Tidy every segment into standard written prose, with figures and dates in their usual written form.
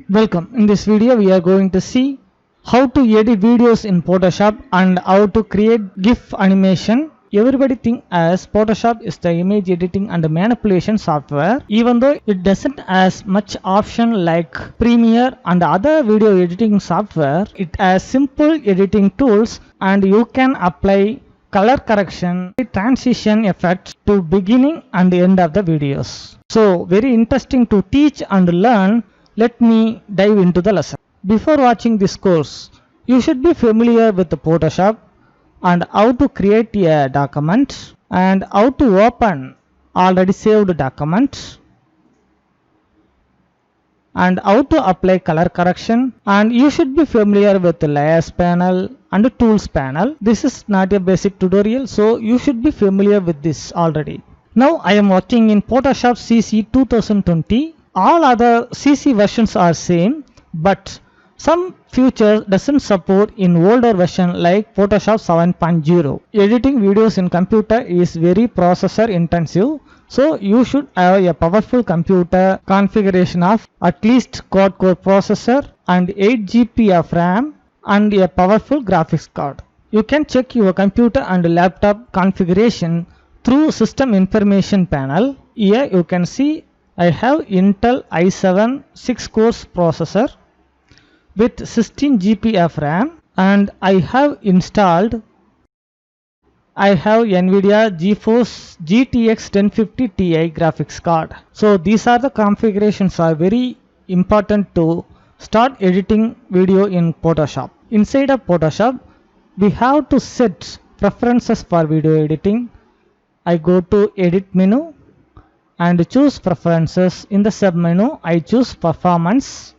Welcome. In this video we are going to see how to edit videos in Photoshop and how to create GIF animation. Everybody think as Photoshop is the image editing and manipulation software, even though it doesn't has much option like Premiere and other video editing software. It has simple editing tools and you can apply color correction, transition effects to beginning and end of the videos. So very interesting to teach and learn. Let me dive into the lesson. Before watching this course, you should be familiar with the Photoshop and how to create a document and how to open already saved document and how to apply color correction, and you should be familiar with the layers panel and the tools panel. This is not a basic tutorial, so you should be familiar with this already. Now I am working in Photoshop CC 2020. All other CC versions are same, but some features doesn't support in older version like Photoshop 7.0. Editing videos in computer is very processor intensive, so you should have a powerful computer configuration of at least quad-core processor and 8 GB of RAM and a powerful graphics card. You can check your computer and laptop configuration through System Information panel. Here you can see I have Intel i7 6-core processor with 16 GB of RAM, and I have installed NVIDIA GeForce GTX 1050 Ti graphics card. So these are the configurations are very important to start editing video in Photoshop. Inside of Photoshop, we have to set preferences for video editing. I go to Edit menu and choose Preferences. In the sub menu, I choose Performance.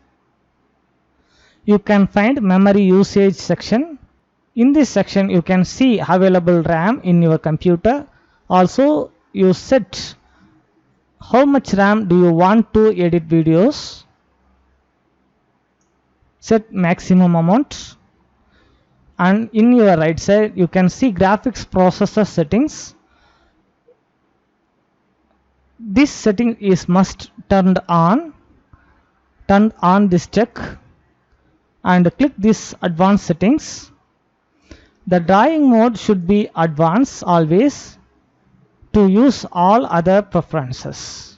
You can find Memory Usage section. In this section, you can see available RAM in your computer. Also, you set how much RAM do you want to edit videos. Set maximum amount. And in your right side, you can see Graphics Processor settings. This setting is must turned on. Turn on this check and click this advanced settings. The drawing mode should be advanced always to use all other preferences.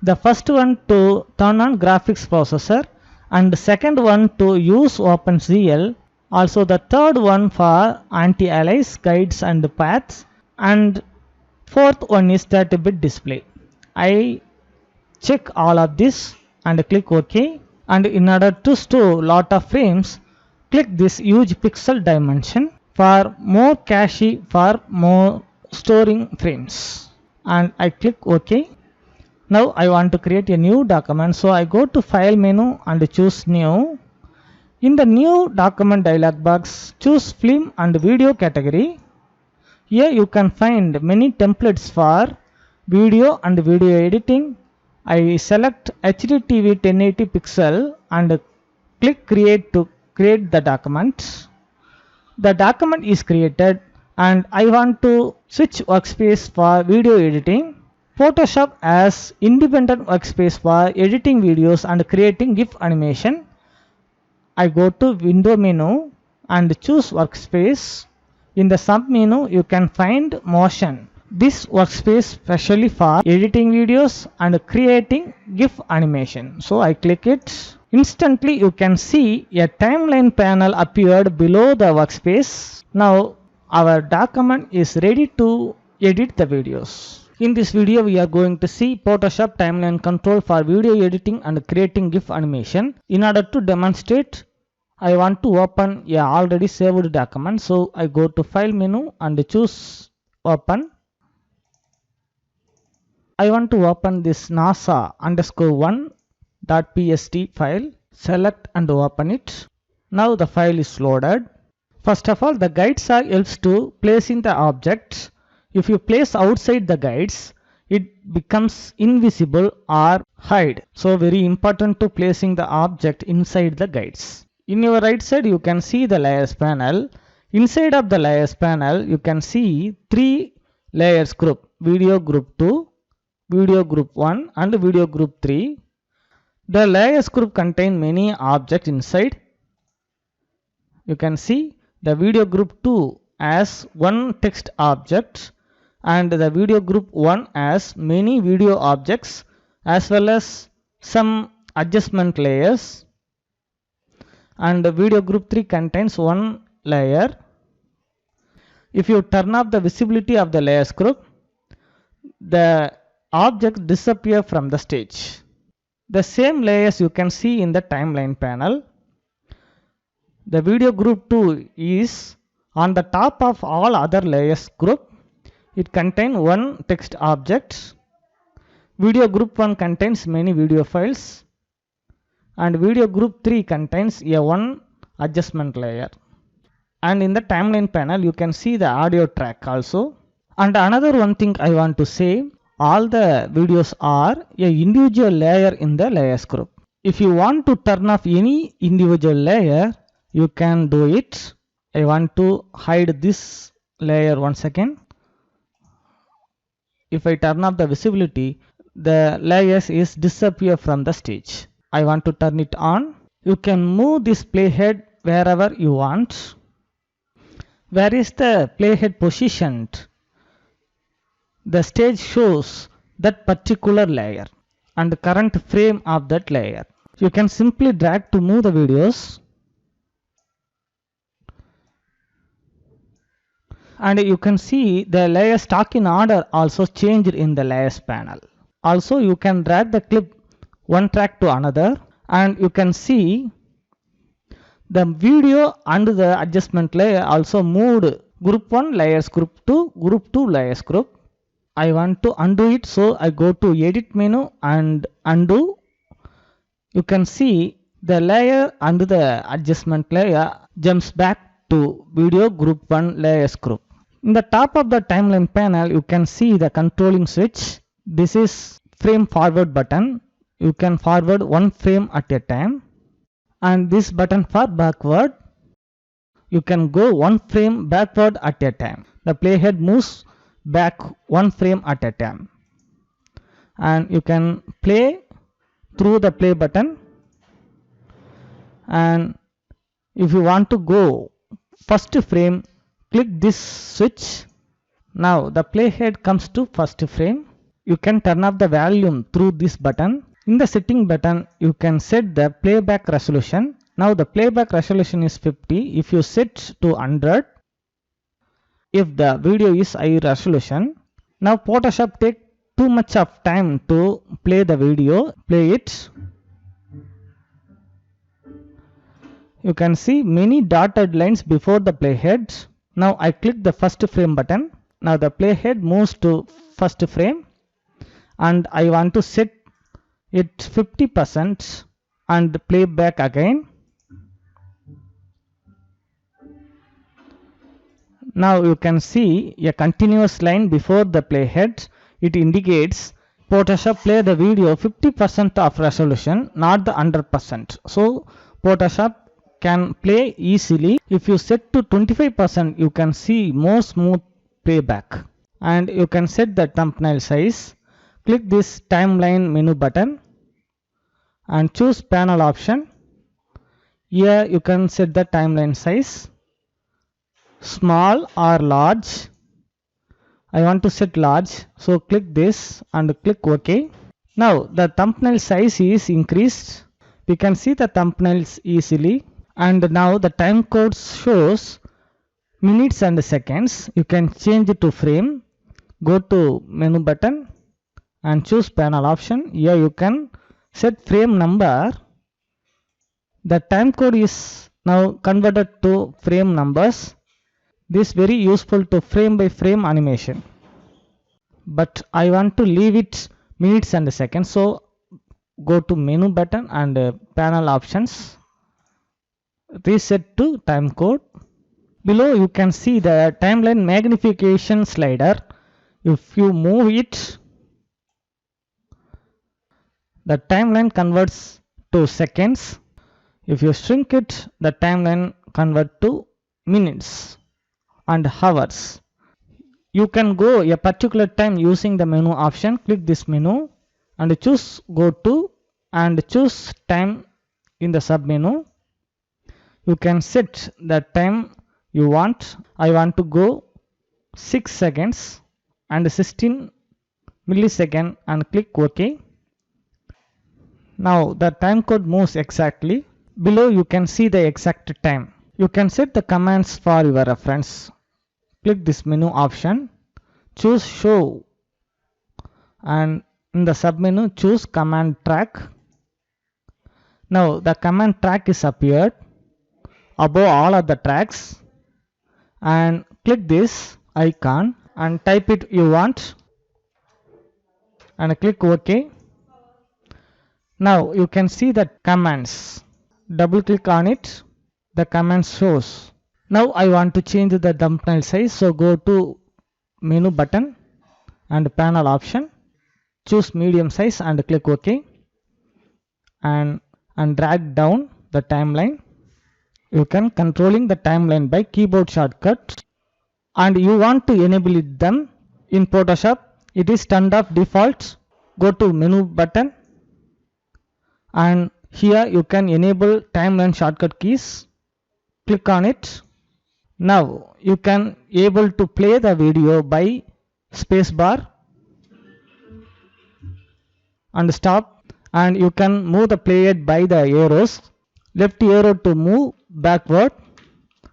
The first one to turn on graphics processor, and the second one to use OpenCL. Also the third one for anti-alias, guides and paths, and fourth one is 30-bit display. I check all of this and click OK. And in order to store lot of frames, click this huge pixel dimension for more cache, for more storing frames, and I click OK. Now I want to create a new document, so I go to File menu and choose New. In the New Document dialog box, choose Film and Video category. Here you can find many templates for video and video editing. I select HDTV 1080 pixel and click Create to create the document. The document is created and I want to switch workspace for video editing. Photoshop has independent workspace for editing videos and creating GIF animation. I go to Window menu and choose Workspace. In the sub menu, you can find Motion. This workspace specially for editing videos and creating GIF animation. So I click it. Instantly you can see a timeline panel appeared below the workspace. Now our document is ready to edit the videos. In this video we are going to see Photoshop timeline control for video editing and creating GIF animation. In order to demonstrate, I want to open a already saved document. So I go to File menu and choose Open. I want to open this NASA_1.pst file. Select and open it. Now the file is loaded. First of all, the guides are helps to placing the objects. If you place outside the guides, it becomes invisible or hide. So very important to placing the object inside the guides. In your right side, you can see the layers panel. Inside of the layers panel, you can see 3 layers group: video group 2, video group 1 and video group 3. The layers group contain many objects inside. You can see the video group 2 as one text object and the video group 1 as many video objects as well as some adjustment layers, and the video group 3 contains one layer. If you turn off the visibility of the layers group, the objects disappear from the stage. The same layers you can see in the timeline panel. The video group 2 is on the top of all other layers group. It contains one text object. Video group 1 contains many video files, and video group 3 contains a one adjustment layer. And in the timeline panel you can see the audio track also. And another one thing I want to say, all the videos are a individual layer in the layers group. If you want to turn off any individual layer, you can do it. I want to hide this layer once again. If I turn off the visibility, the layers is disappear from the stage. I want to turn it on. You can move this playhead wherever you want. Where is the playhead positioned? The stage shows that particular layer and the current frame of that layer. You can simply drag to move the videos. And you can see the layer stack in order also changed in the layers panel. Also you can drag the clip one track to another, and you can see the video and the adjustment layer also moved group 1 layers group to group 2 layers group. I want to undo it, so I go to edit menu and undo. You can see the layer and the adjustment layer jumps back to video group 1 layers group. In the top of the timeline panel you can see the controlling switch. This is frame forward button. You can forward one frame at a time, and this button for backward. You can go one frame backward at a time. The playhead moves back one frame at a time, and you can play through the play button. And if you want to go first frame, click this switch. Now the playhead comes to first frame. You can turn off the volume through this button. In the setting button you can set the playback resolution. Now the playback resolution is 50. If you set to 100, if the video is high resolution. Now Photoshop take too much of time to play the video. Play it. You can see many dotted lines before the playhead. Now I click the first frame button. Now the playhead moves to first frame, and I want to set it 50% and play back again. Now you can see a continuous line before the playhead. It indicates Photoshop play the video 50% of resolution, not the 100%. So Photoshop can play easily. If you set to 25%, you can see more smooth playback. And you can set the thumbnail size. Click this timeline menu button and choose panel option. Here you can set the timeline size, small or large. I want to set large, so click this and click OK. Now the thumbnail size is increased. We can see the thumbnails easily. And now the time code shows minutes and seconds. You can change it to frame. Go to menu button and choose panel option. Here you can set frame number. The time code is now converted to frame numbers. This is very useful to frame by frame animation. But I want to leave it minutes and seconds. So go to menu button and panel options. Reset to time code. Below you can see the timeline magnification slider. If you move it, the timeline converts to seconds. If you shrink it, the timeline converts to minutes and hours. You can go a particular time using the menu option. Click this menu and choose go to and choose time in the submenu. You can set the time you want. I want to go 6 seconds and 16 millisecond and click OK. Now the time code moves exactly. Below you can see the exact time. You can set the commands for your reference. Click this menu option, choose show, and in the submenu choose command track. Now the command track is appeared above all of the tracks, and click this icon and type it you want and click OK. Now you can see the commands. Double click on it, the command shows. Now I want to change the thumbnail size, so go to menu button and panel option, choose medium size and click OK, and drag down the timeline. You can controlling the timeline by keyboard shortcut, and you want to enable them in Photoshop. It is turned off default. Go to menu button, and here you can enable timeline shortcut keys. Click on it. Now you can able to play the video by spacebar and stop, and you can move the player by the arrows. Left arrow to move backward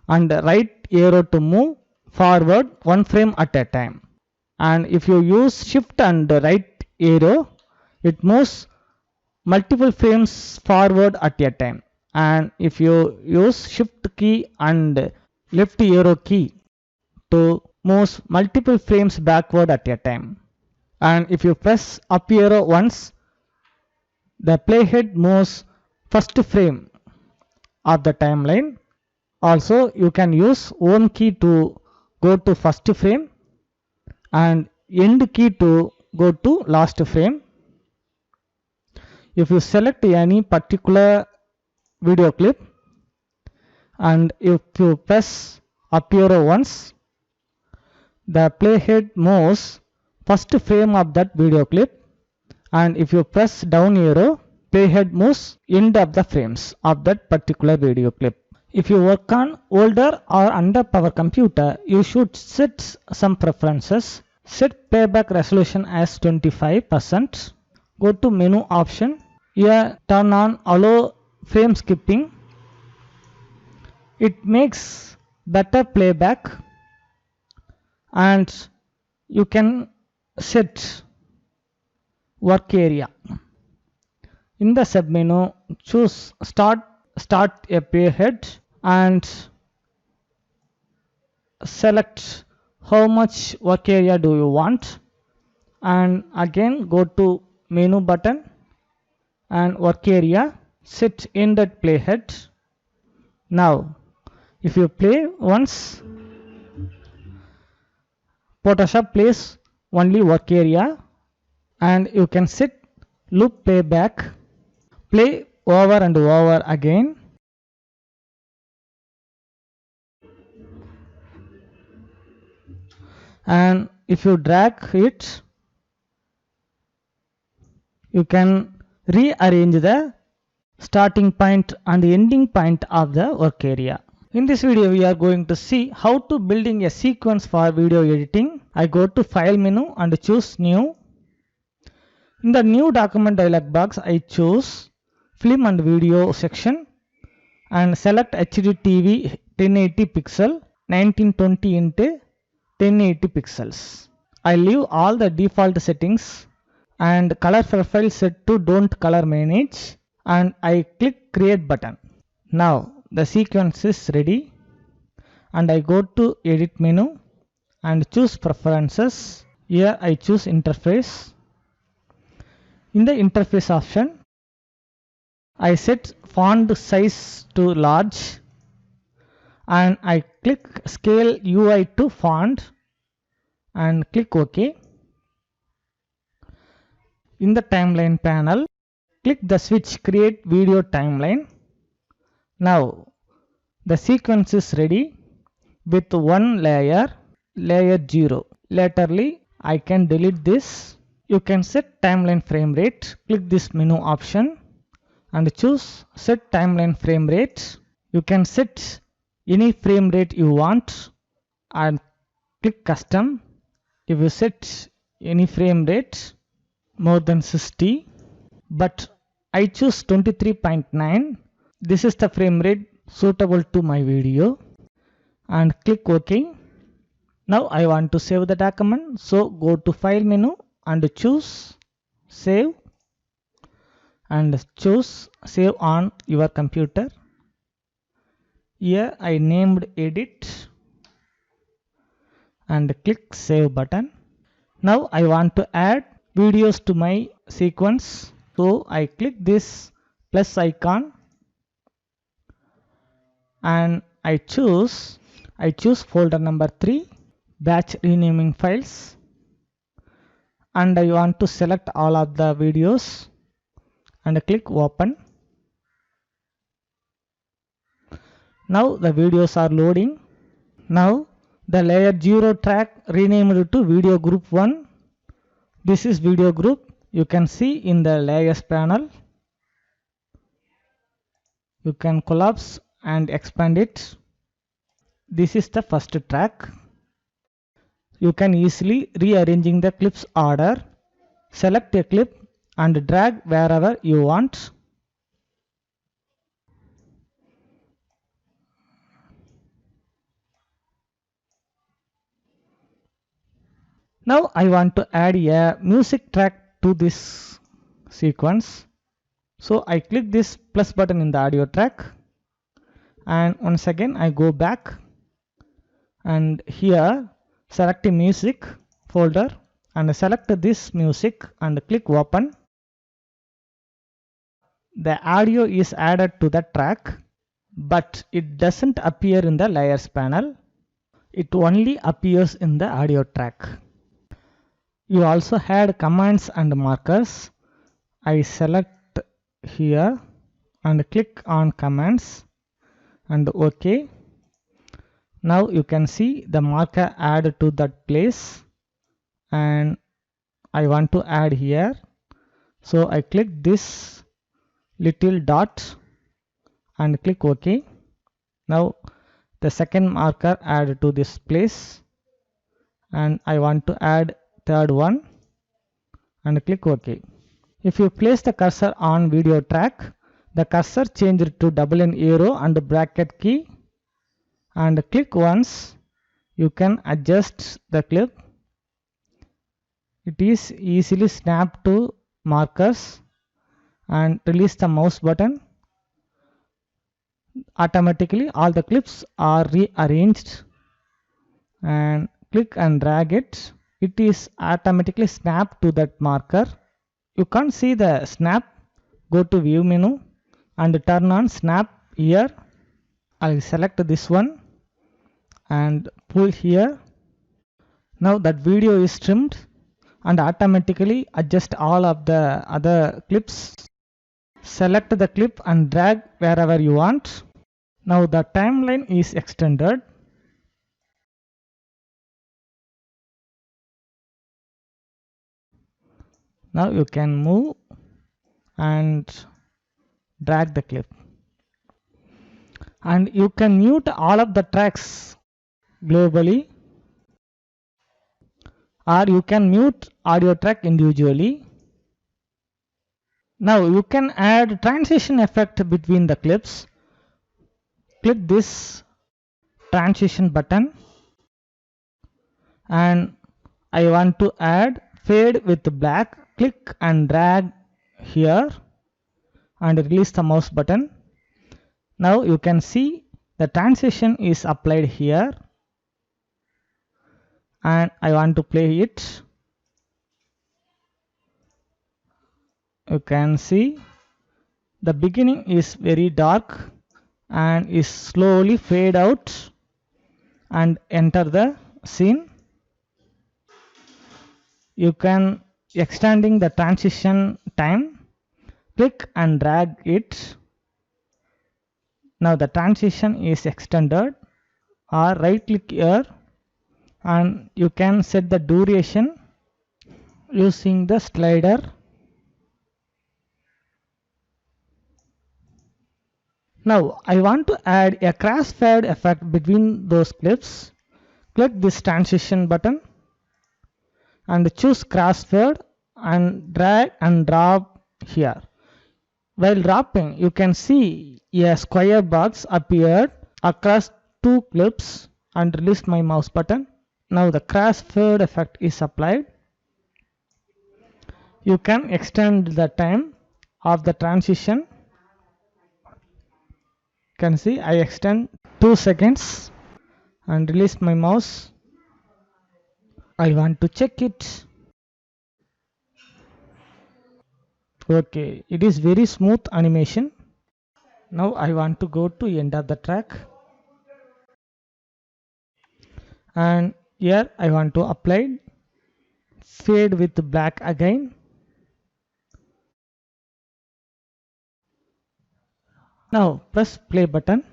and right arrow to move forward one frame at a time. And if you use shift and right arrow, it moves multiple frames forward at a time. And if you use shift key and left arrow key to move multiple frames backward at a time. And if you press up arrow once, the playhead moves first frame of the timeline. Also you can use home key to go to first frame and end key to go to last frame. If you select any particular video clip and if you press up arrow once, the playhead moves first frame of that video clip, and if you press down arrow, playhead moves end of the frames of that particular video clip. If you work on older or under power computer, you should set some preferences. Set playback resolution as 25%. Go to menu option. Here turn on allow frame skipping. It makes better playback, and you can set work area. In the submenu, choose start a playhead and select how much work area do you want, and again go to menu button and work area, set in that playhead. Now if you play once, Photoshop plays only work area, and you can set loop playback, play over and over again. And if you drag it, you can rearrange the starting point and the ending point of the work area. In this video we are going to see how to building a sequence for video editing. I go to file menu and choose new. In the new document dialog box, I choose film and video section and select HDTV 1080 pixel 1920 into 1080 pixels. I leave all the default settings and color profile set to don't color manage, and I click create button. Now the sequence is ready, and I go to edit menu and choose preferences. Here I choose interface. In the interface option, I set font size to large, and I click scale UI to font and click OK. In the timeline panel, click the switch create video timeline. Now the sequence is ready with one layer 0. Laterally I can delete this. You can set timeline frame rate. Click this menu option and choose set timeline frame rate. You can set any frame rate you want and click custom. If you set any frame rate more than 60, but I choose 23.9, this is the frame rate suitable to my video, and click OK. Now I want to save the document, so go to file menu and choose save and choose save on your computer. Here I named edit and click save button. Now I want to add videos to my sequence, so I click this plus icon and I choose folder number 3, batch renaming files, and I want to select all of the videos and click open. Now the videos are loading. Now the layer 0 track renamed to video group 1. This is video group. You can see in the layers panel. You can collapse and expand it. This is the first track. You can easily rearranging the clips order. Select a clip and drag wherever you want. Now I want to add a music track to this sequence. So I click this plus button in the audio track, and once again I go back and here select a music folder and select this music and click open. The audio is added to the track, but it doesn't appear in the layers panel. It only appears in the audio track. You also had commands and markers. I select here and click on commands and OK. Now you can see the marker add to that place, and I want to add here. So I click this little dot and click OK. Now the second marker add to this place, and I want to add third one and click OK. If you place the cursor on video track, the cursor changed to double N arrow and bracket key, and click once. You can adjust the clip. It is easily snapped to markers, and release the mouse button. Automatically all the clips are rearranged, and click and drag it. It is automatically snapped to that marker. You can't see the snap. Go to view menu and turn on snap here. I'll select this one and pull here. Now that video is trimmed and automatically adjust all of the other clips. Select the clip and drag wherever you want. Now the timeline is extended. Now you can move and drag the clip. And you can mute all of the tracks globally, or you can mute audio track individually. Now you can add transition effect between the clips. Click this transition button, and I want to add fade with black. Click and drag here and release the mouse button. Now you can see the transition is applied here, and I want to play it. You can see the beginning is very dark and is slowly fade out and enter the scene. You can extending the transition time. Click and drag it. Now the transition is extended, or right click here and you can set the duration using the slider. Now I want to add a crossfade effect between those clips. Click this transition button and choose crossfade and drag and drop here. While dropping, you can see a square box appeared across two clips and release my mouse button. Now the crossfade effect is applied. You can extend the time of the transition. You can see I extend 2 seconds and release my mouse. I want to check it. Okay, it is very smooth animation. Now I want to go to end of the track. And here I want to apply fade with black again. Now press play button.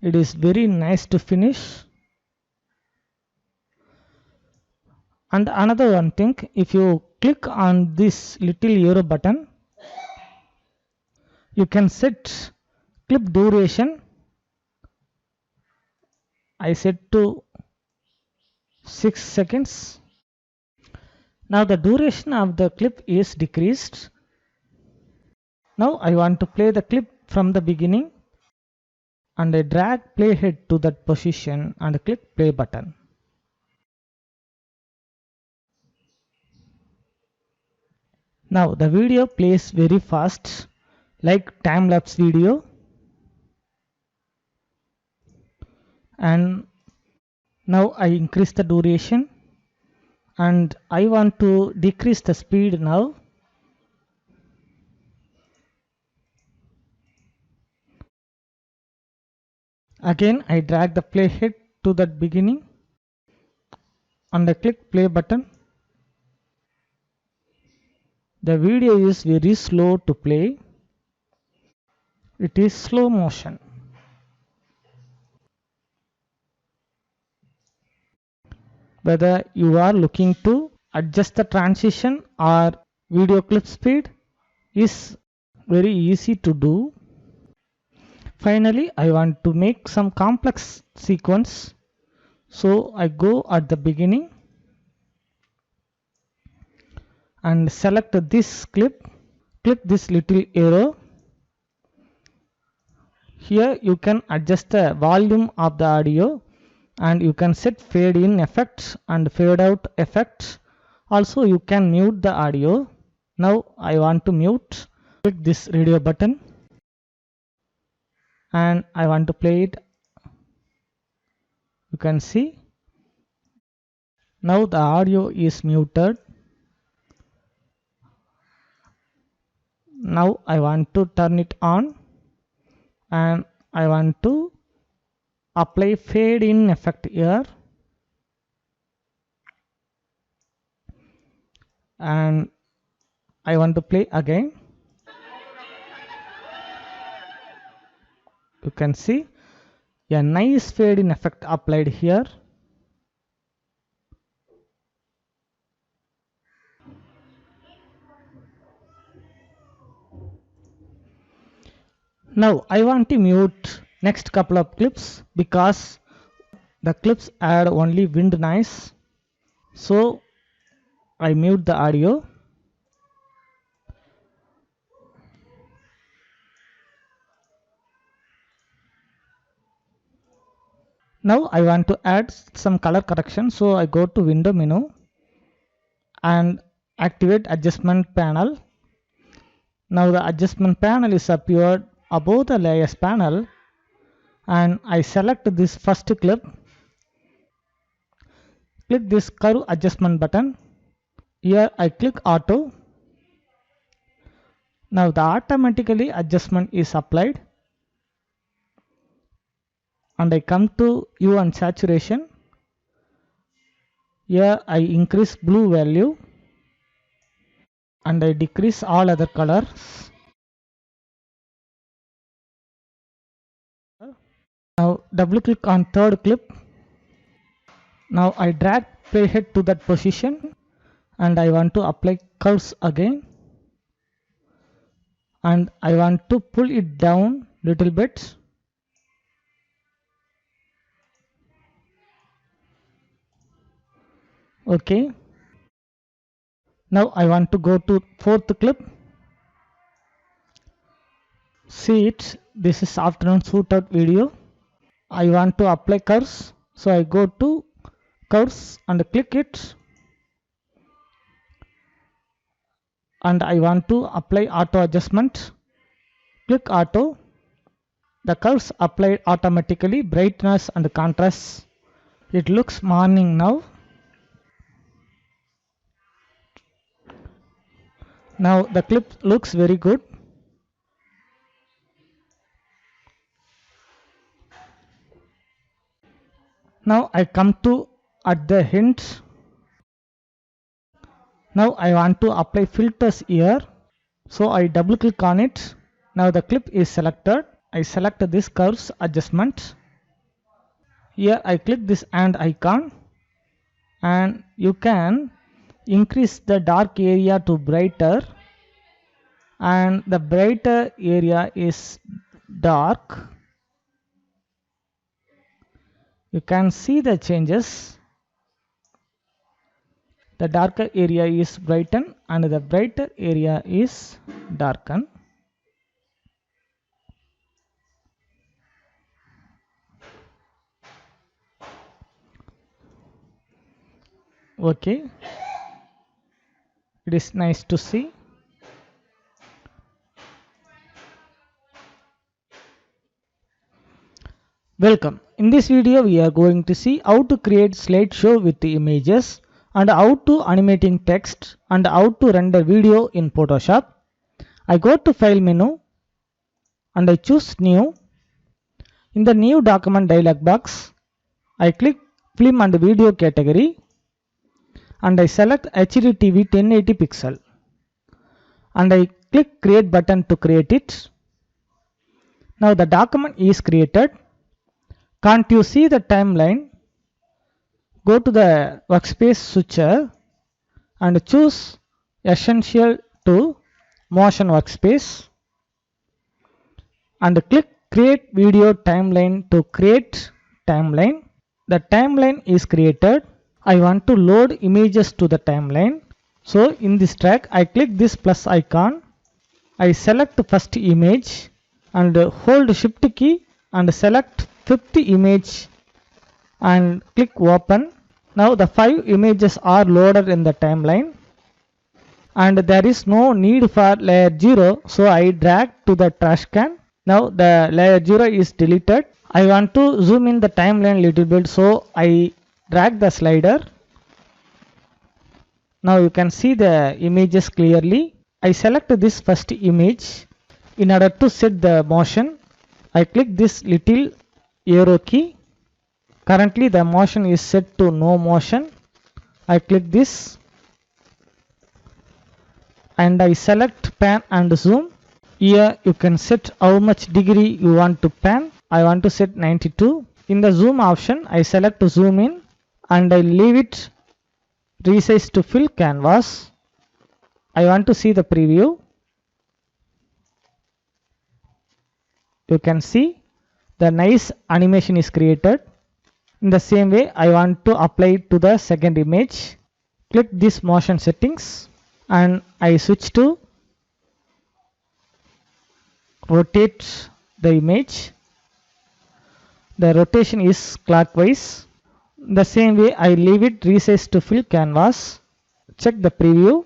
It is very nice to finish. And another one thing, if you click on this little arrow button, you can set clip duration. I set to 6 seconds. Now the duration of the clip is decreased. Now I want to play the clip from the beginning and I drag playhead to that position and click play button. Now the video plays very fast like time-lapse video, and now I increase the duration and I want to decrease the speed now. Again I drag the playhead to that beginning and I click play button. The video is very slow to play. It is slow motion. Whether you are looking to adjust the transition or video clip speed is very easy to do. Finally, I want to make some complex sequence. So I go at the beginning and select this clip. Click this little arrow. Here you can adjust the volume of the audio and you can set fade in effects and fade out effects. Also you can mute the audio. Now I want to mute. Click this radio button and I want to play it. You can see now the audio is muted. Now I want to turn it on and I want to apply fade in effect here, and I want to play again. You can see a nice fade in effect applied here. Now I want to mute next couple of clips because the clips add only wind noise. So I mute the audio. Now I want to add some color correction. So I go to window menu and activate adjustment panel. Now the adjustment panel is appeared above the layers panel and I select this first clip. Click this curve adjustment button. Here I click auto. Now the automatically adjustment is applied and I come to hue and saturation. Here I increase blue value and I decrease all other colors. Now double click on third clip. Now I drag playhead to that position and I want to apply curves again. and I want to pull it down little bit. Okay. Now I want to go to fourth clip. See it. This is afternoon shootout video. I want to apply curves. So I go to curves and click it. And I want to apply auto adjustment. Click auto. The curves applied automatically, brightness and contrast. It looks morning now. Now the clip looks very good. Now I come to at the hint. Now I want to apply filters here. So I double click on it. Now the clip is selected. I select this curves adjustment. Here I click this and icon, and you can increase the dark area to brighter, and the brighter area is dark. You can see the changes. The darker area is brighten and the brighter area is darken. Okay, it is nice to see. Welcome. In this video we are going to see how to create slideshow with the images, and how to animating text, and how to render video in Photoshop. I go to file menu and I choose new. In the new document dialog box, I click film and video category and I select HDTV 1080 pixel and I click create button to create it. Now the document is created. Can't you see the timeline? Go to the workspace switcher and choose essential to motion workspace and click create video timeline to create timeline. The timeline is created. I want to load images to the timeline. So in this track I click this plus icon. I select the first image and hold shift key and select fifth image and click open. Now the 5 images are loaded in the timeline and there is no need for layer 0, so I drag to the trash can. Now the layer 0 is deleted. I want to zoom in the timeline little bit, so I drag the slider. Now you can see the images clearly. I select this first image. In order to set the motion, I click this little arrow key. Currently the motion is set to no motion. I click this and I select pan and zoom. Here you can set how much degree you want to pan. I want to set 92. In the zoom option I select zoom in and I leave it resize to fill canvas. I want to see the preview. You can see the nice animation is created. In the same way I want to apply it to the second image. Click this motion settings and I switch to rotate the image. The rotation is clockwise. The same way I leave it resize to fill canvas. Check the preview.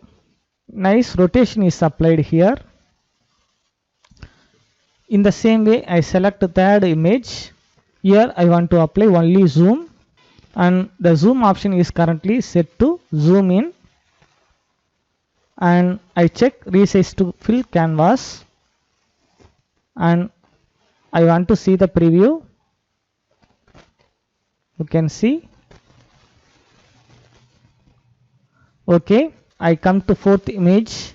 Nice rotation is applied here. In the same way I select the third image. Here I want to apply only zoom and the zoom option is currently set to zoom in and I check resize to fill canvas and I want to see the preview. You can see. Okay, I come to fourth image.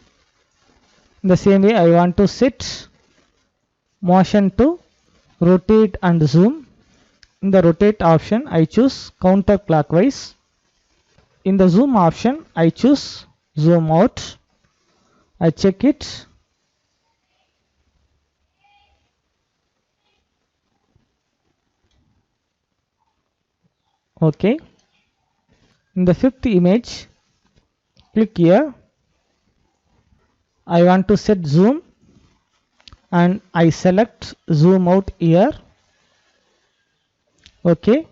In the same way I want to set motion to rotate and zoom. In the rotate option I choose counterclockwise. In the zoom option I choose zoom out. I check it. Okay. In the fifth image, click here. I want to set zoom and I select zoom out here. Okay.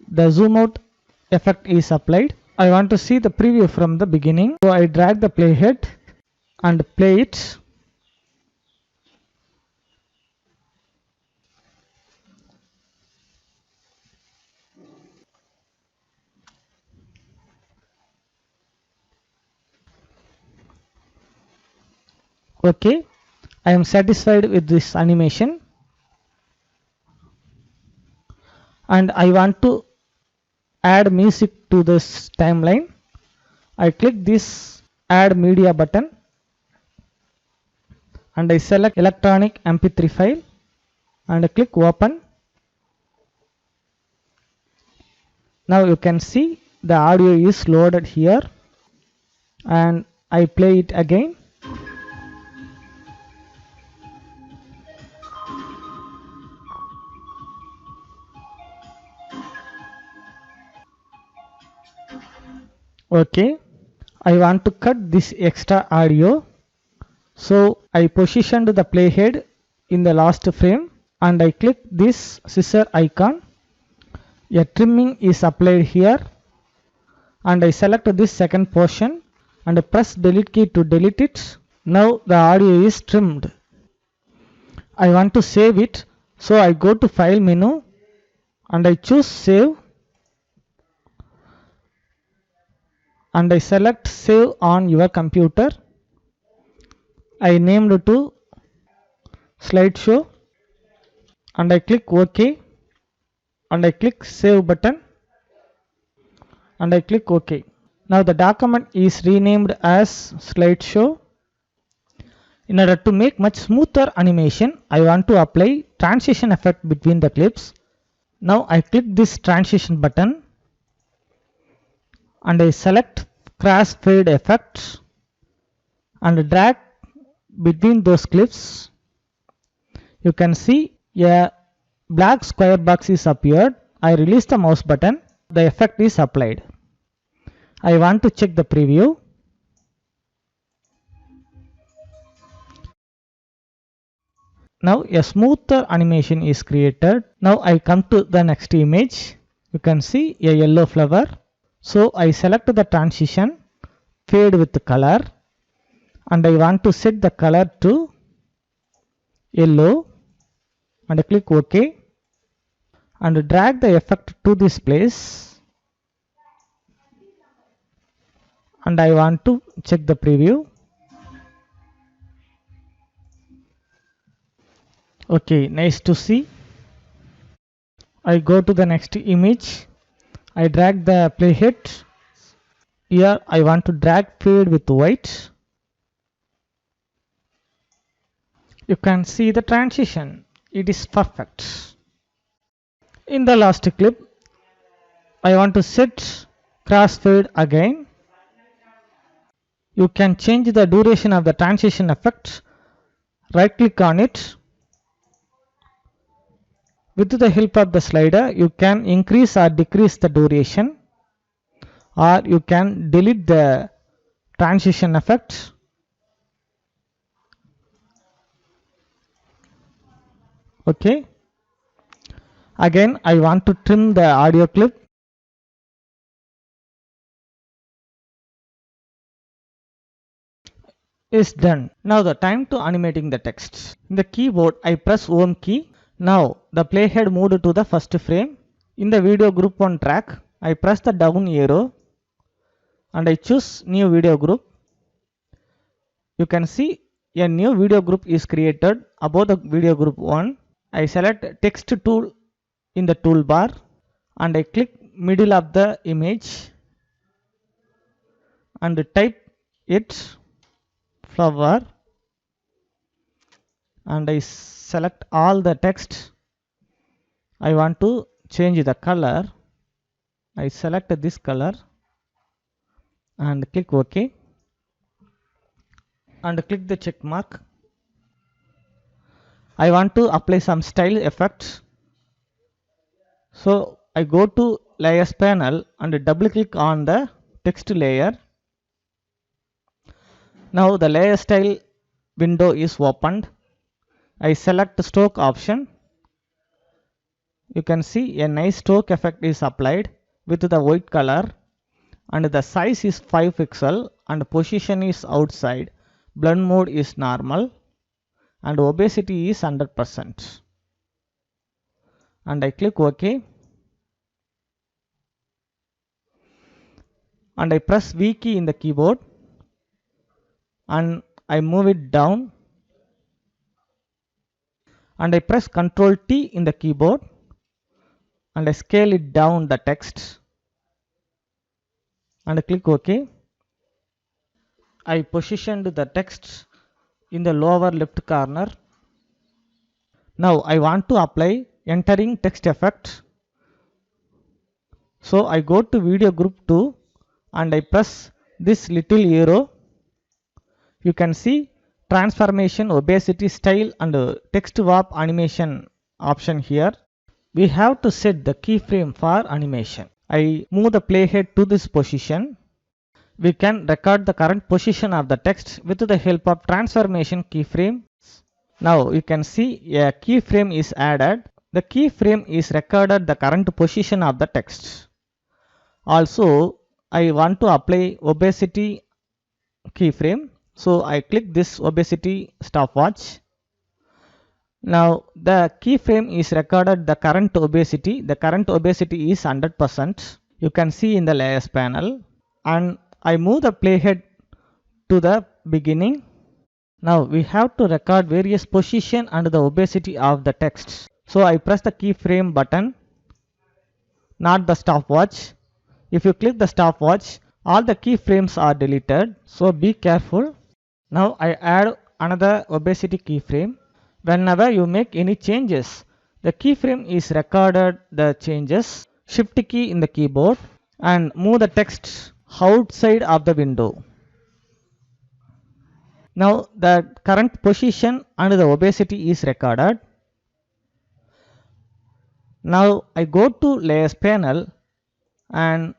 The zoom out effect is applied. I want to see the preview from the beginning. So I drag the playhead and play it. Okay. I am satisfied with this animation. And I want to add music to this timeline. I click this add media button and I select electronic mp3 file and click open. Now you can see the audio is loaded here and I play it again. Okay, I want to cut this extra audio, so I positioned the playhead in the last frame and I click this scissor icon. A trimming is applied here and I select this second portion and press delete key to delete it. Now the audio is trimmed. I want to save it, so I go to file menu and I choose save and I select save on your computer. I named it to slideshow and I click OK and I click save button and I click OK. Now the document is renamed as slideshow. In order to make much smoother animation, I want to apply transition effect between the clips. Now I click this transition button and I select crossfade effect and drag between those clips. You can see a black square box is appeared. I release the mouse button. The effect is applied. I want to check the preview. Now a smoother animation is created. Now I come to the next image. You can see a yellow flower. So I select the transition, fade with color, and I want to set the color to yellow and I click OK and drag the effect to this place and I want to check the preview. Okay, nice to see. I go to the next image. I drag the playhead. Here I want to drag fade with white. You can see the transition. It is perfect. In the last clip, I want to set crossfade again. You can change the duration of the transition effect. Right click on it. With the help of the slider, you can increase or decrease the duration, or you can delete the transition effect. Okay. Again, I want to trim the audio clip. Is done. Now the time to animating the text. In the keyboard, I press Home key. Now the playhead moved to the first frame. In the video group 1 track, I press the down arrow and I choose new video group. You can see a new video group is created above the video group 1. I select text tool in the toolbar and I click middle of the image and type it flower and I select all the text. I want to change the color. I select this color and click OK and click the check mark. I want to apply some style effects. So I go to layers panel and double click on the text layer. Now the layer style window is opened. I select stroke option. You can see a nice stroke effect is applied with the white color, and the size is 5 pixel and position is outside. Blend mode is normal and opacity is 100%. And I click OK and I press V key in the keyboard and I move it down, and I press Ctrl T in the keyboard and I scale it down the text and I click OK. I positioned the text in the lower left corner. Now I want to apply entering text effect. So I go to video group 2 and I press this little arrow. You can see transformation, opacity, style and text warp animation option here. We have to set the keyframe for animation. I move the playhead to this position. We can record the current position of the text with the help of transformation keyframe. Now you can see a keyframe is added. The keyframe is recorded the current position of the text. Also, I want to apply opacity keyframe. So I click this opacity stopwatch. Now the keyframe is recorded the current opacity. The current opacity is 100%. You can see in the layers panel. And I move the playhead to the beginning. Now we have to record various position and the opacity of the text. So I press the keyframe button, not the stopwatch. If you click the stopwatch, all the keyframes are deleted. So be careful. Now I add another opacity keyframe. Whenever you make any changes, the keyframe is recorded the changes. Shift key in the keyboard and move the text outside of the window. Now the current position and the opacity is recorded. Now I go to layers panel and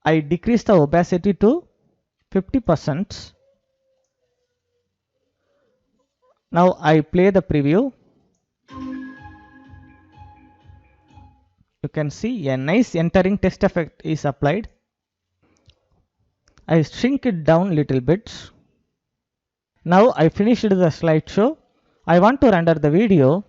I decrease the opacity to 50%. Now I play the preview. You can see a nice entering text effect is applied. I shrink it down little bit. Now I finished the slideshow. I want to render the video.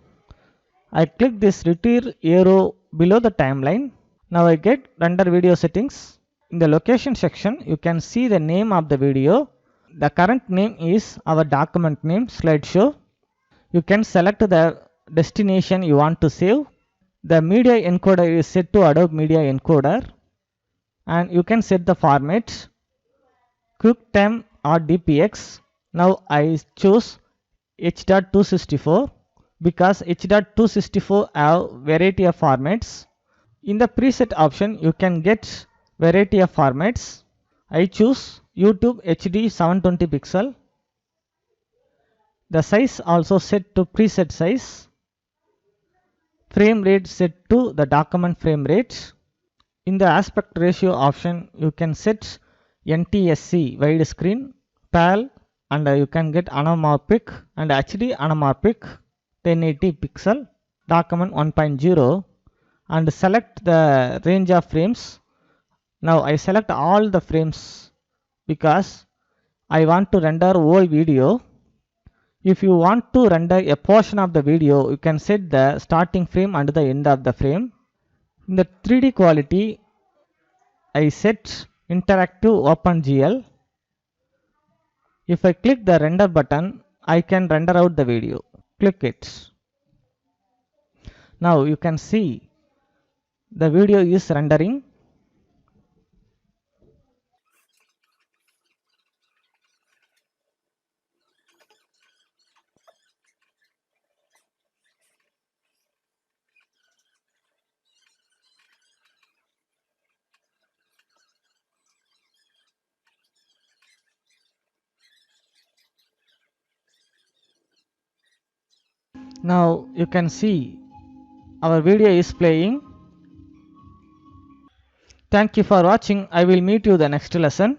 I click this return arrow below the timeline. Now I get render video settings. In the location section, you can see the name of the video. The current name is our document name, slideshow. You can select the destination you want to save. The media encoder is set to Adobe Media Encoder. And you can set the format, QuickTime or DPX. Now I choose H.264 because H.264 have variety of formats. In the preset option, you can get variety of formats. I choose YouTube HD 720 pixel. The size also set to preset size. Frame rate set to the document frame rate. In the aspect ratio option, you can set NTSC widescreen, PAL, and you can get anamorphic and HD anamorphic 1080 pixel, document 1.0, and select the range of frames. Now I select all the frames because I want to render whole video. If you want to render a portion of the video, you can set the starting frame and the end of the frame. In the 3D quality, I set interactive OpenGL. If I click the render button, I can render out the video. Click it. Now you can see the video is rendering. Now you can see our video is playing. Thank you for watching. I will meet you the next lesson.